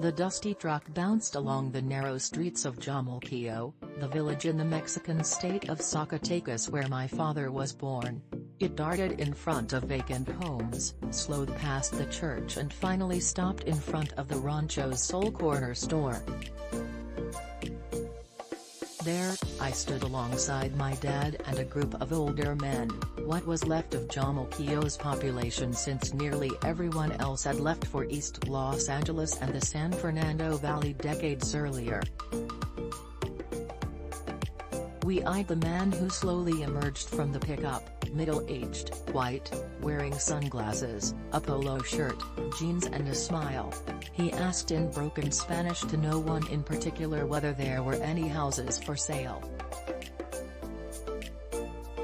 The dusty truck bounced along the narrow streets of Jomulquillo, the village in the Mexican state of Zacatecas where my father was born. It darted in front of vacant homes, slowed past the church and finally stopped in front of the rancho's sole corner store. There, I stood alongside my dad and a group of older men, what was left of Jomulquillo's population since nearly everyone else had left for East Los Angeles and the San Fernando Valley decades earlier. We eyed the man who slowly emerged from the pickup, middle-aged, white, wearing sunglasses, a polo shirt, jeans and a smile. He asked in broken Spanish to no one in particular whether there were any houses for sale.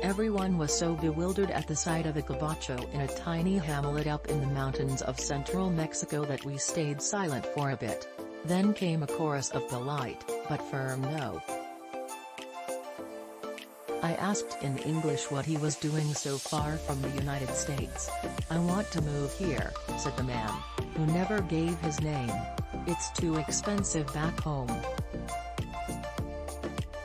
Everyone was so bewildered at the sight of a gabacho in a tiny hamlet up in the mountains of central Mexico that we stayed silent for a bit. Then came a chorus of polite, but firm no. I asked in English what he was doing so far from the United States. "I want to move here," said the man, who never gave his name. "It's too expensive back home."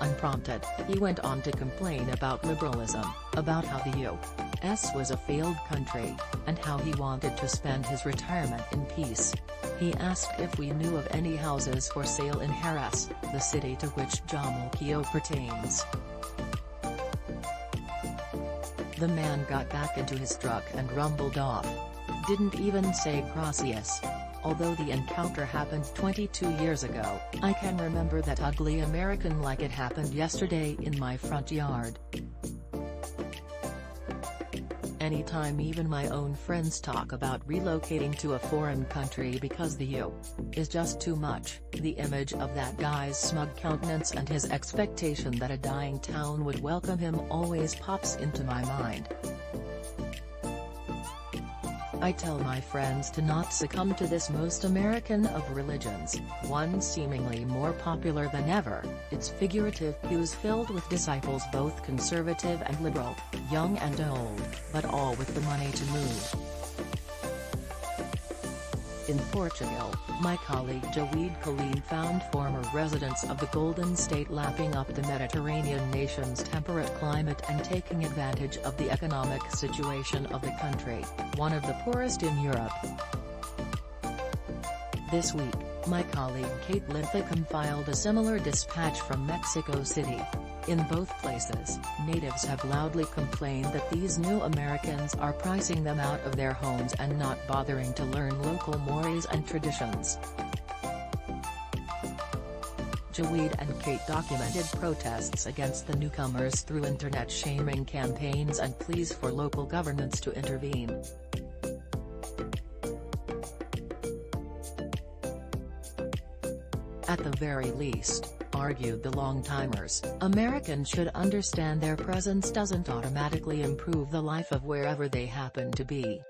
Unprompted, he went on to complain about liberalism, about how the U.S. was a failed country, and how he wanted to spend his retirement in peace. He asked if we knew of any houses for sale in Jerez, the city to which Jomulquillo pertains. The man got back into his truck and rumbled off. Didn't even say gracias. Although the encounter happened 22 years ago, I can remember that ugly American like it happened yesterday in my front yard. Anytime even my own friends talk about relocating to a foreign country because the U.S. is just too much, the image of that guy's smug countenance and his expectation that a dying town would welcome him always pops into my mind. I tell my friends to not succumb to this most American of religions, one seemingly more popular than ever, its figurative pews filled with disciples both conservative and liberal, young and old, but all with the money to move. In Portugal, my colleague Jaweed Kaleem found former residents of the Golden State lapping up the Mediterranean nation's temperate climate and taking advantage of the economic situation of the country, one of the poorest in Europe. This week, my colleague Kate Linthicum filed a similar dispatch from Mexico City. In both places, natives have loudly complained that these new Americans are pricing them out of their homes and not bothering to learn local mores and traditions. Jaweed and Kate documented protests against the newcomers through internet shaming campaigns and pleas for local governments to intervene. At the very least, argued the longtimers, Americans should understand their presence doesn't automatically improve the life of wherever they happen to be.